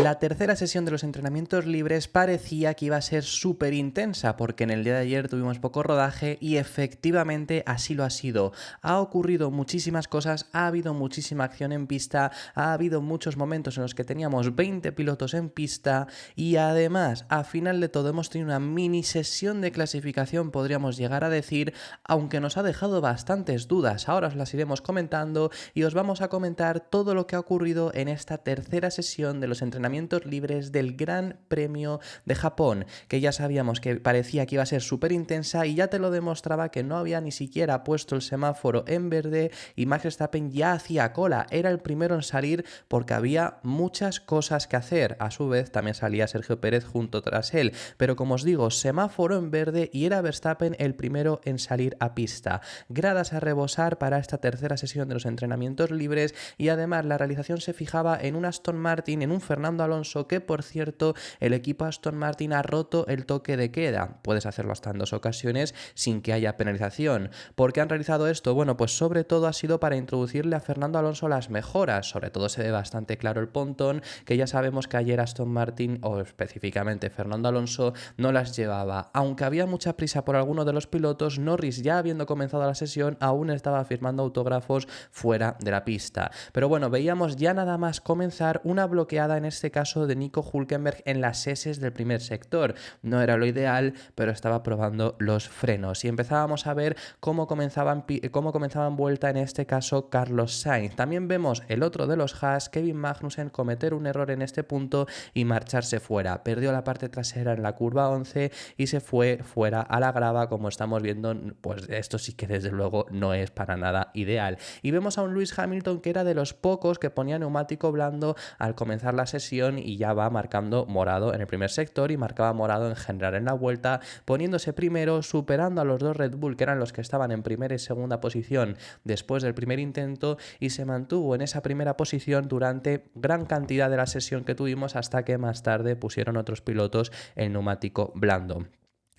La tercera sesión de los entrenamientos libres parecía que iba a ser súper intensa porque en el día de ayer tuvimos poco rodaje y efectivamente así lo ha sido. Ha ocurrido muchísimas cosas, ha habido muchísima acción en pista, ha habido muchos momentos en los que teníamos 20 pilotos en pista y además, a final de todo, hemos tenido una mini sesión de clasificación, podríamos llegar a decir, aunque nos ha dejado bastantes dudas. Ahora os las iremos comentando y os vamos a comentar todo lo que ha ocurrido en esta tercera sesión de los entrenamientos libres del Gran Premio de Japón, que ya sabíamos que parecía que iba a ser súper intensa y ya te lo demostraba que no había ni siquiera puesto el semáforo en verde y Max Verstappen ya hacía cola, era el primero en salir porque había muchas cosas que hacer. A su vez también salía Sergio Pérez junto tras él, pero como os digo, semáforo en verde y era Verstappen el primero en salir a pista. Gradas a rebosar para esta tercera sesión de los entrenamientos libres y además la realización se fijaba en un Aston Martin, en un Fernando Alonso, que por cierto el equipo Aston Martin ha roto el toque de queda. Puedes hacerlo hasta en 2 ocasiones sin que haya penalización. ¿Por qué han realizado esto? Bueno, pues sobre todo ha sido para introducirle a Fernando Alonso las mejoras. Sobre todo se ve bastante claro el pontón, que ya sabemos que ayer Aston Martin, o específicamente Fernando Alonso, no las llevaba. Aunque había mucha prisa por alguno de los pilotos, Norris, ya habiendo comenzado la sesión, aún estaba firmando autógrafos fuera de la pista. Pero bueno, veíamos ya nada más comenzar una bloqueada en este caso de Nico Hülkenberg en las S del primer sector. No era lo ideal, pero estaba probando los frenos y empezábamos a ver cómo comenzaban vuelta en este caso Carlos Sainz. También vemos el otro de los Haas, Kevin Magnussen, cometer un error en este punto y marcharse fuera. Perdió la parte trasera en la curva 11 y se fue fuera a la grava, como estamos viendo. Pues esto sí que desde luego no es para nada ideal. Y vemos a un Lewis Hamilton que era de los pocos que ponía neumático blando al comenzar la sesión y ya va marcando morado en el primer sector y marcaba morado en general en la vuelta, poniéndose primero, superando a los dos Red Bull que eran los que estaban en primera y segunda posición después del primer intento, y se mantuvo en esa primera posición durante gran cantidad de la sesión que tuvimos hasta que más tarde pusieron otros pilotos el neumático blando.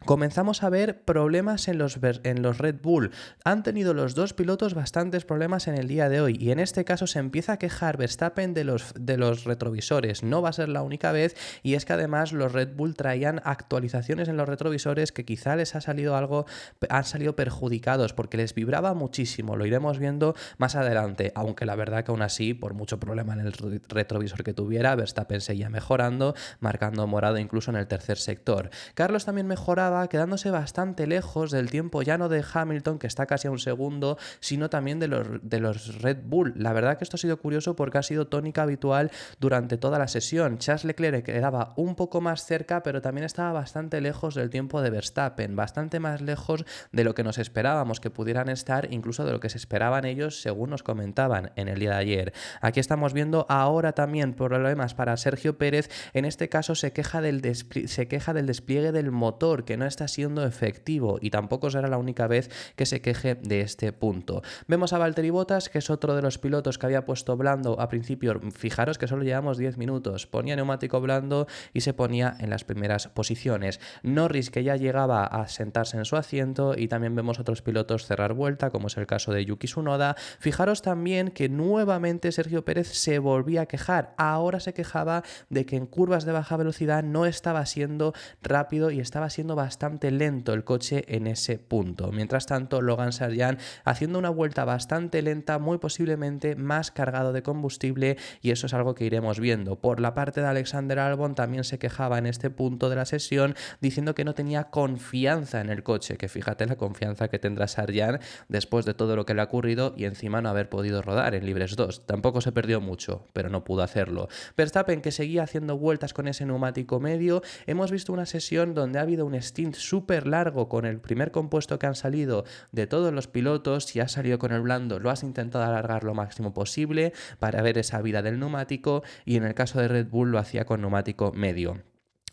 Comenzamos a ver problemas en los Red Bull. Han tenido los dos pilotos bastantes problemas en el día de hoy y en este caso se empieza a quejar Verstappen de los retrovisores. No va a ser la única vez, y es que además los Red Bull traían actualizaciones en los retrovisores que quizá les han salido perjudicados porque les vibraba muchísimo. Lo iremos viendo más adelante, aunque la verdad que aún así, por mucho problema en el retrovisor que tuviera, Verstappen seguía mejorando, marcando morado incluso en el tercer sector. Carlos también mejoraba, quedándose bastante lejos del tiempo ya no de Hamilton, que está casi a un segundo, sino también de los Red Bull. La verdad que esto ha sido curioso porque ha sido tónica habitual durante toda la sesión. Charles Leclerc quedaba un poco más cerca, pero también estaba bastante lejos del tiempo de Verstappen, bastante más lejos de lo que nos esperábamos que pudieran estar, incluso de lo que se esperaban ellos según nos comentaban en el día de ayer. Aquí estamos viendo ahora también problemas para Sergio Pérez. En este caso se queja del despliegue del motor, que no está siendo efectivo, y tampoco será la única vez que se queje de este punto. Vemos a Valtteri Bottas, que es otro de los pilotos que había puesto blando a principio. Fijaros que solo llevamos 10 minutos, ponía neumático blando y se ponía en las primeras posiciones. Norris, que ya llegaba a sentarse en su asiento, y también vemos otros pilotos cerrar vuelta, como es el caso de Yuki Tsunoda. Fijaros también que nuevamente Sergio Pérez se volvía a quejar. Ahora se quejaba de que en curvas de baja velocidad no estaba siendo rápido y estaba siendo bastante lento el coche en ese punto. Mientras tanto, Logan Sargeant haciendo una vuelta bastante lenta, muy posiblemente más cargado de combustible, y eso es algo que iremos viendo. Por la parte de Alexander Albon también se quejaba en este punto de la sesión, diciendo que no tenía confianza en el coche, que fíjate la confianza que tendrá Sargeant después de todo lo que le ha ocurrido y encima no haber podido rodar en Libres 2. Tampoco se perdió mucho, pero no pudo hacerlo. Verstappen, que seguía haciendo vueltas con ese neumático medio. Hemos visto una sesión donde ha habido un stint súper largo con el primer compuesto que han salido de todos los pilotos. Si has salido con el blando, lo has intentado alargar lo máximo posible para ver esa vida del neumático, y en el caso de Red Bull lo hacía con neumático medio.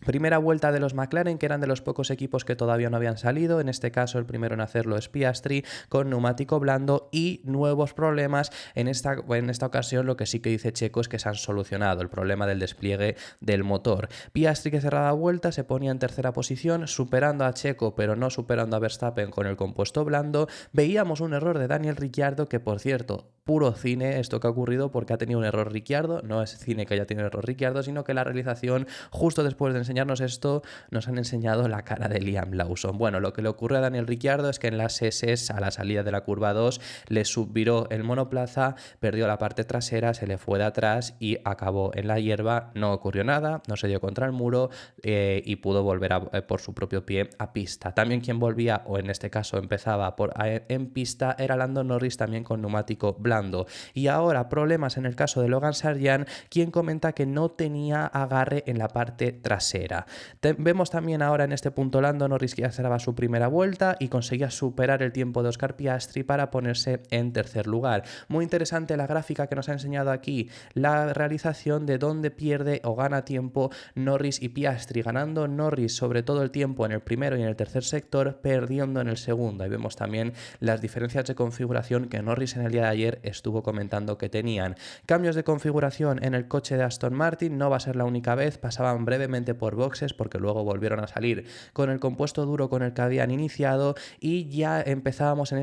Primera vuelta de los McLaren, que eran de los pocos equipos que todavía no habían salido. En este caso, el primero en hacerlo es Piastri, con neumático blando y nuevos problemas. En esta ocasión, lo que sí que dice Checo es que se han solucionado el problema del despliegue del motor. Piastri, que cerrada vuelta, se ponía en tercera posición, superando a Checo, pero no superando a Verstappen con el compuesto blando. Veíamos un error de Daniel Ricciardo, que por cierto, puro cine esto que ha ocurrido, porque ha tenido un error Ricciardo. No es cine que haya tenido error Ricciardo, sino que la realización, justo después de enseñarnos esto, nos han enseñado la cara de Liam Lawson. Bueno, lo que le ocurre a Daniel Ricciardo es que en las S, a la salida de la curva 2, le subviró el monoplaza, perdió la parte trasera, se le fue de atrás y acabó en la hierba. No ocurrió nada, no se dio contra el muro y pudo volver por su propio pie a pista. También quien volvía, o en este caso empezaba en pista, era Lando Norris, también con neumático blando. Y ahora problemas en el caso de Logan Sargeant, quien comenta que no tenía agarre en la parte trasera. Vemos también ahora en este punto Lando Norris, que ya cerraba su primera vuelta y conseguía superar el tiempo de Oscar Piastri para ponerse en tercer lugar. Muy interesante la gráfica que nos ha enseñado aquí, la realización de dónde pierde o gana tiempo Norris y Piastri, ganando Norris sobre todo el tiempo en el primero y en el tercer sector, perdiendo en el segundo. Ahí vemos también las diferencias de configuración que Norris en el día de ayer estuvo comentando que tenían. Cambios de configuración en el coche de Aston Martin, no va a ser la única vez, pasaban brevemente por boxes porque luego volvieron a salir con el compuesto duro con el que habían iniciado y ya empezábamos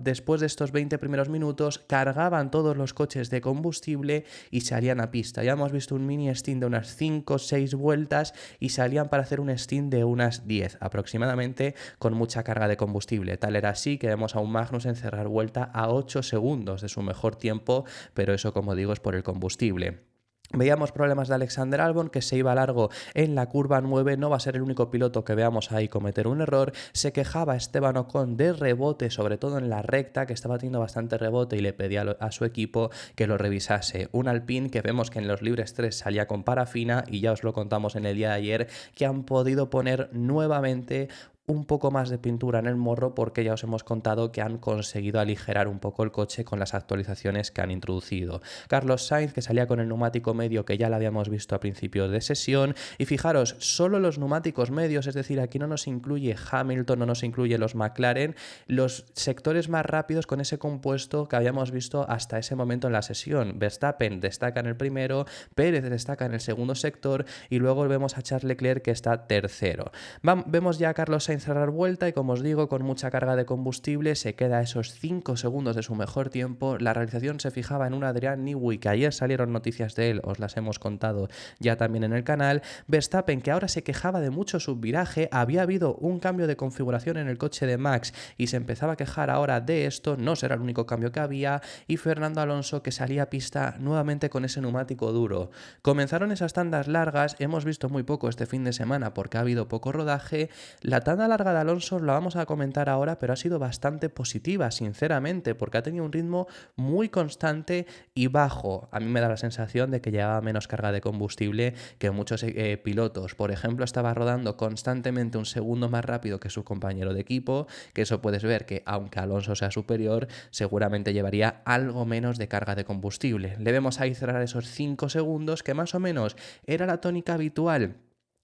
después de estos 20 primeros minutos, cargaban todos los coches de combustible y salían a pista. Ya hemos visto un mini stint de unas 5 o 6 vueltas y salían para hacer un stint de unas 10 aproximadamente, con mucha carga de combustible. Tal era así que vemos a un Magnussen cerrar vuelta a 8 segundos de su mejor tiempo, pero eso, como digo, es por el combustible. Veíamos problemas de Alexander Albon, que se iba largo en la curva 9, no va a ser el único piloto que veamos ahí cometer un error. Se quejaba Esteban Ocon de rebote, sobre todo en la recta, que estaba teniendo bastante rebote y le pedía a su equipo que lo revisase. Un Alpine que vemos que en los libres 3 salía con parafina y ya os lo contamos en el día de ayer, que han podido poner nuevamente un poco más de pintura en el morro porque ya os hemos contado que han conseguido aligerar un poco el coche con las actualizaciones que han introducido. Carlos Sainz, que salía con el neumático medio, que ya lo habíamos visto a principio de sesión, y fijaros, solo los neumáticos medios, es decir, aquí no nos incluye Hamilton, no nos incluye los McLaren, los sectores más rápidos con ese compuesto que habíamos visto hasta ese momento en la sesión. Verstappen destaca en el primero, Pérez destaca en el segundo sector y luego vemos a Charles Leclerc, que está tercero. Vemos ya a Carlos Sainz cerrar vuelta y, como os digo, con mucha carga de combustible, se queda a esos 5 segundos de su mejor tiempo. La realización se fijaba en un Adrian Newey, que ayer salieron noticias de él, os las hemos contado ya también en el canal. Verstappen, que ahora se quejaba de mucho subviraje, había habido un cambio de configuración en el coche de Max y se empezaba a quejar ahora de esto, no será el único cambio que había. Y Fernando Alonso, que salía a pista nuevamente con ese neumático duro. Comenzaron esas tandas largas, hemos visto muy poco este fin de semana porque ha habido poco rodaje. La tanda larga de Alonso la vamos a comentar ahora, pero ha sido bastante positiva, sinceramente, porque ha tenido un ritmo muy constante y bajo. A mí me da la sensación de que llevaba menos carga de combustible que muchos pilotos. Por ejemplo, estaba rodando constantemente un segundo más rápido que su compañero de equipo, que eso puedes ver que, aunque Alonso sea superior, seguramente llevaría algo menos de carga de combustible. Le vemos ahí cerrar esos 5 segundos, que más o menos era la tónica habitual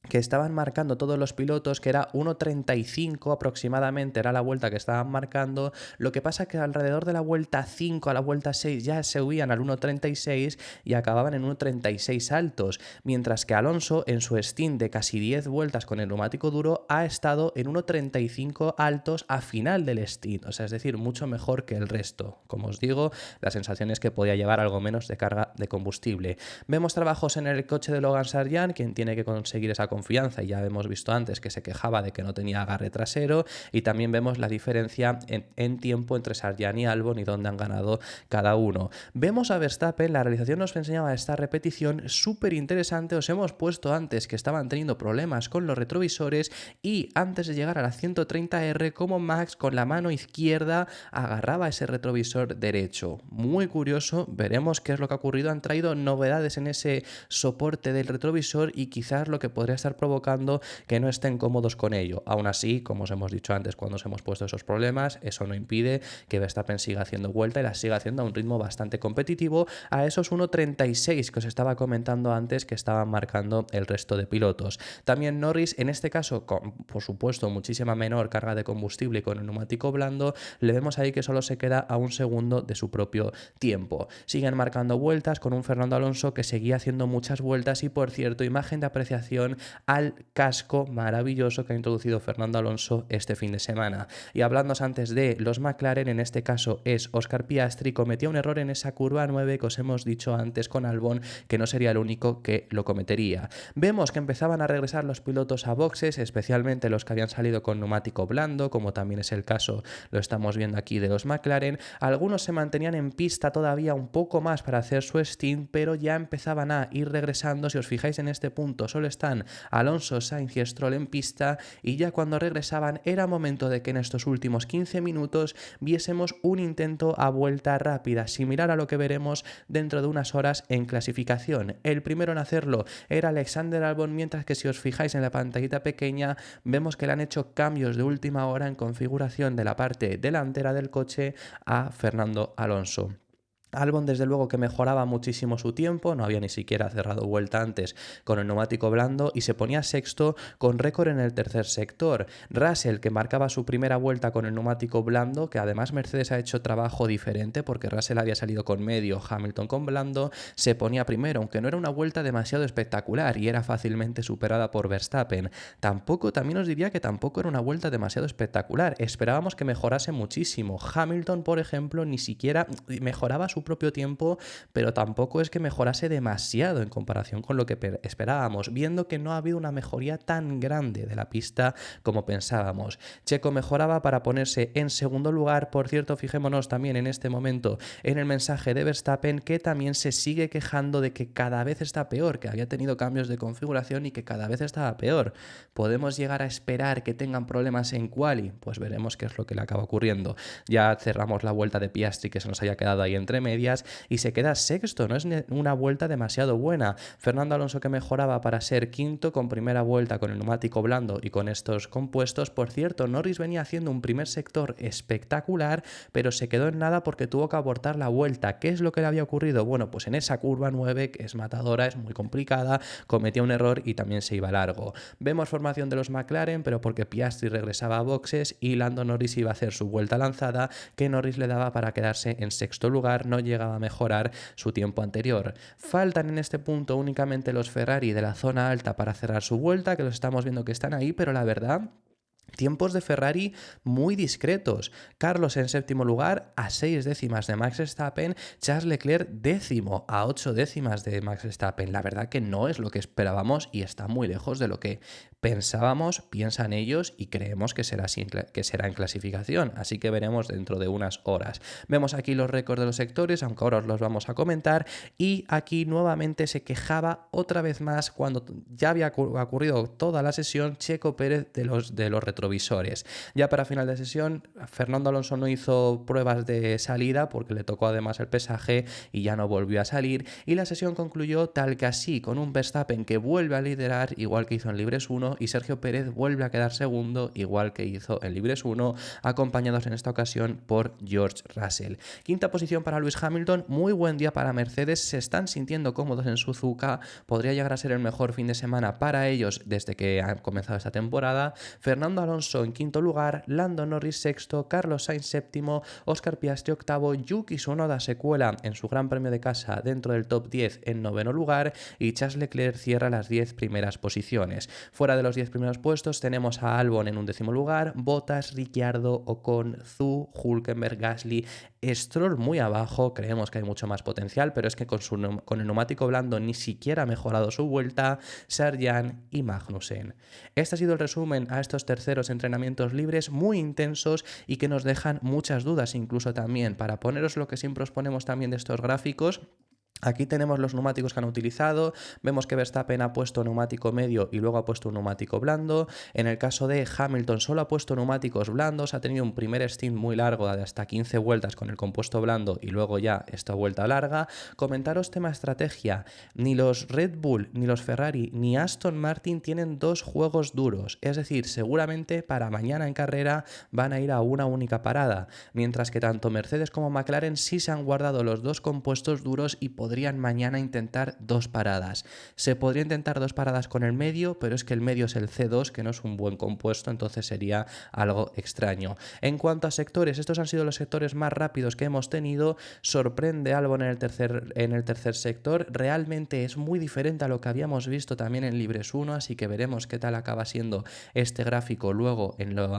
que estaban marcando todos los pilotos, que era 1.35 aproximadamente, era la vuelta que estaban marcando. Lo que pasa es que alrededor de la vuelta 5 a la vuelta 6 ya se huían al 1.36 y acababan en 1.36 altos, mientras que Alonso, en su stint de casi 10 vueltas con el neumático duro, ha estado en 1.35 altos a final del stint, o sea, es decir, mucho mejor que el resto. Como os digo, la sensación es que podía llevar algo menos de carga de combustible. Vemos trabajos en el coche de Logan Sargeant, quien tiene que conseguir esa confianza, y ya hemos visto antes que se quejaba de que no tenía agarre trasero, y también vemos la diferencia en tiempo entre Sargeant y Albon y dónde han ganado cada uno. Vemos a Verstappen, la realización nos enseñaba esta repetición súper interesante. Os hemos puesto antes que estaban teniendo problemas con los retrovisores y antes de llegar a la 130R, como Max con la mano izquierda agarraba ese retrovisor derecho. Muy curioso, veremos qué es lo que ha ocurrido. Han traído novedades en ese soporte del retrovisor y quizás lo que podría estar provocando que no estén cómodos con ello. Aún así, como os hemos dicho antes cuando os hemos puesto esos problemas, eso no impide que Verstappen siga haciendo vuelta y la siga haciendo a un ritmo bastante competitivo a esos 1.36 que os estaba comentando antes que estaban marcando el resto de pilotos. También Norris, en este caso, con por supuesto muchísima menor carga de combustible y con el neumático blando, le vemos ahí que solo se queda a un segundo de su propio tiempo. Siguen marcando vueltas con un Fernando Alonso que seguía haciendo muchas vueltas y, por cierto, imagen de apreciación al casco maravilloso que ha introducido Fernando Alonso este fin de semana. Y hablando antes de los McLaren, en este caso es Oscar Piastri, cometía un error en esa curva 9 que os hemos dicho antes con Albon, que no sería el único que lo cometería. Vemos que empezaban a regresar los pilotos a boxes, especialmente los que habían salido con neumático blando, como también es el caso, lo estamos viendo aquí, de los McLaren. Algunos se mantenían en pista todavía un poco más para hacer su stint, pero ya empezaban a ir regresando. Si os fijáis en este punto, solo están Alonso, Sainz y Stroll en pista, y ya cuando regresaban era momento de que en estos últimos 15 minutos viésemos un intento a vuelta rápida, similar a lo que veremos dentro de unas horas en clasificación. El primero en hacerlo era Alexander Albon, mientras que si os fijáis en la pantallita pequeña vemos que le han hecho cambios de última hora en configuración de la parte delantera del coche a Fernando Alonso. Albon desde luego que mejoraba muchísimo su tiempo, no había ni siquiera cerrado vuelta antes con el neumático blando y se ponía sexto con récord en el tercer sector. Russell, que marcaba su primera vuelta con el neumático blando, que además Mercedes ha hecho trabajo diferente porque Russell había salido con medio, Hamilton con blando, se ponía primero, aunque no era una vuelta demasiado espectacular y era fácilmente superada por Verstappen. También os diría que tampoco era una vuelta demasiado espectacular, esperábamos que mejorase muchísimo. Hamilton, por ejemplo, ni siquiera mejoraba su propio tiempo, pero tampoco es que mejorase demasiado en comparación con lo que esperábamos, viendo que no ha habido una mejoría tan grande de la pista como pensábamos. Checo mejoraba para ponerse en segundo lugar. Por cierto, fijémonos también en este momento en el mensaje de Verstappen, que también se sigue quejando de que cada vez está peor, que había tenido cambios de configuración y que cada vez estaba peor. ¿Podemos llegar a esperar que tengan problemas en quali? Pues veremos qué es lo que le acaba ocurriendo. Ya cerramos la vuelta de Piastri, que se nos haya quedado ahí entre medias, y se queda sexto. No es una vuelta demasiado buena. Fernando Alonso, que mejoraba para ser quinto con primera vuelta con el neumático blando y con estos compuestos. Por cierto, Norris venía haciendo un primer sector espectacular, pero se quedó en nada porque tuvo que abortar la vuelta. ¿Qué es lo que le había ocurrido? Bueno, pues en esa curva 9, que es matadora, es muy complicada, cometía un error y también se iba largo. Vemos formación de los McLaren, pero porque Piastri regresaba a boxes y Lando Norris iba a hacer su vuelta lanzada, que Norris le daba para quedarse en sexto lugar, no llegaba a mejorar su tiempo anterior. Faltan en este punto únicamente los Ferrari de la zona alta para cerrar su vuelta, que los estamos viendo que están ahí, pero la verdad, tiempos de Ferrari muy discretos. Carlos en séptimo lugar a 6 décimas de Max Verstappen, Charles Leclerc décimo a 8 décimas de Max Verstappen. La verdad que no es lo que esperábamos y está muy lejos de lo que pensábamos, piensan ellos y creemos que será en clasificación. Así que veremos dentro de unas horas. Vemos aquí los récords de los sectores, aunque ahora os los vamos a comentar. Y aquí nuevamente se quejaba otra vez más, cuando ya había ocurrido toda la sesión, Checo Pérez de los retrovisores. Ya para final de sesión, Fernando Alonso no hizo pruebas de salida porque le tocó además el pesaje y ya no volvió a salir, y la sesión concluyó tal que así, con un Verstappen que vuelve a liderar igual que hizo en Libres 1 y Sergio Pérez vuelve a quedar segundo igual que hizo en Libres 1, acompañados en esta ocasión por George Russell. Quinta posición para Lewis Hamilton, muy buen día para Mercedes, se están sintiendo cómodos en Suzuka, podría llegar a ser el mejor fin de semana para ellos desde que ha comenzado esta temporada. Fernando Alonso en quinto lugar, Lando Norris sexto, Carlos Sainz séptimo, Oscar Piastri octavo, Yuki Tsunoda se cuela en su gran premio de casa dentro del top 10 en noveno lugar y Charles Leclerc cierra las 10 primeras posiciones. Fuera de los 10 primeros puestos tenemos a Albon en un décimo lugar, Bottas, Ricciardo, Ocon, Zhou, Hülkenberg, Gasly, Stroll muy abajo, creemos que hay mucho más potencial, pero es que con el neumático blando ni siquiera ha mejorado su vuelta, Sargent y Magnussen. Este ha sido el resumen a estos terceros entrenamientos libres muy intensos y que nos dejan muchas dudas, incluso también para poneros lo que siempre os ponemos también de estos gráficos. Aquí tenemos los neumáticos que han utilizado, vemos que Verstappen ha puesto neumático medio y luego ha puesto un neumático blando. En el caso de Hamilton solo ha puesto neumáticos blandos, ha tenido un primer stint muy largo de hasta 15 vueltas con el compuesto blando y luego ya esta vuelta larga. Comentaros tema estrategia, ni los Red Bull, ni los Ferrari, ni Aston Martin tienen dos juegos duros, es decir, seguramente para mañana en carrera van a ir a una única parada, mientras que tanto Mercedes como McLaren sí se han guardado los dos compuestos duros y podrían mañana intentar dos paradas. Se podría intentar dos paradas con el medio, pero es que el medio es el C2, que no es un buen compuesto, entonces sería algo extraño. En cuanto a sectores, estos han sido los sectores más rápidos que hemos tenido. Sorprende Albon en el tercer sector. Realmente es muy diferente a lo que habíamos visto también en Libres 1, así que veremos qué tal acaba siendo este gráfico luego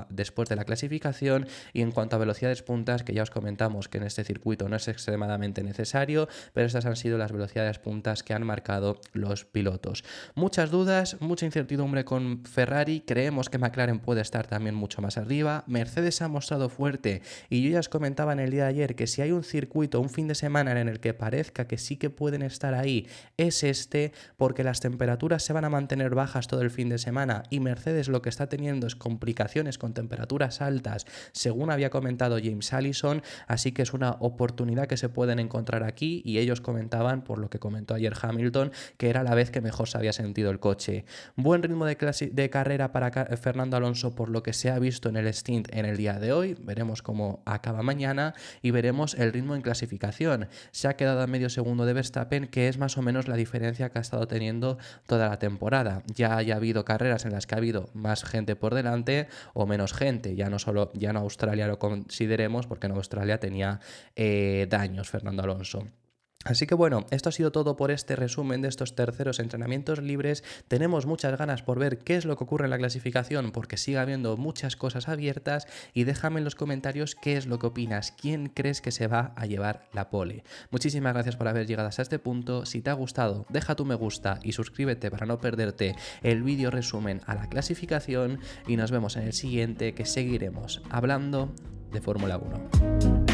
después de la clasificación. Y en cuanto a velocidades puntas, que ya os comentamos que en este circuito no es extremadamente necesario, pero estas han sido las velocidades puntas que han marcado los pilotos. Muchas dudas, mucha incertidumbre con Ferrari, creemos que McLaren puede estar también mucho más arriba, Mercedes se ha mostrado fuerte y yo ya os comentaba en el día de ayer que si hay un circuito, un fin de semana en el que parezca que sí que pueden estar ahí, es este, porque las temperaturas se van a mantener bajas todo el fin de semana y Mercedes lo que está teniendo es complicaciones con temperaturas altas, según había comentado James Allison, así que es una oportunidad que se pueden encontrar aquí y ellos comentaban, por lo que comentó ayer Hamilton, que era la vez que mejor se había sentido el coche. Buen ritmo de carrera para Fernando Alonso por lo que se ha visto en el stint en el día de hoy, veremos cómo acaba mañana y veremos el ritmo en clasificación. Se ha quedado a medio segundo de Verstappen, que es más o menos la diferencia que ha estado teniendo toda la temporada. Ya haya habido carreras en las que ha habido más gente por delante o menos gente, ya no Australia lo consideremos porque en Australia tenía daños Fernando Alonso. Así que bueno, esto ha sido todo por este resumen de estos terceros entrenamientos libres. Tenemos muchas ganas por ver qué es lo que ocurre en la clasificación porque sigue habiendo muchas cosas abiertas y déjame en los comentarios qué es lo que opinas, quién crees que se va a llevar la pole. Muchísimas gracias por haber llegado hasta este punto. Si te ha gustado, deja tu me gusta y suscríbete para no perderte el vídeo resumen a la clasificación y nos vemos en el siguiente, que seguiremos hablando de Fórmula 1.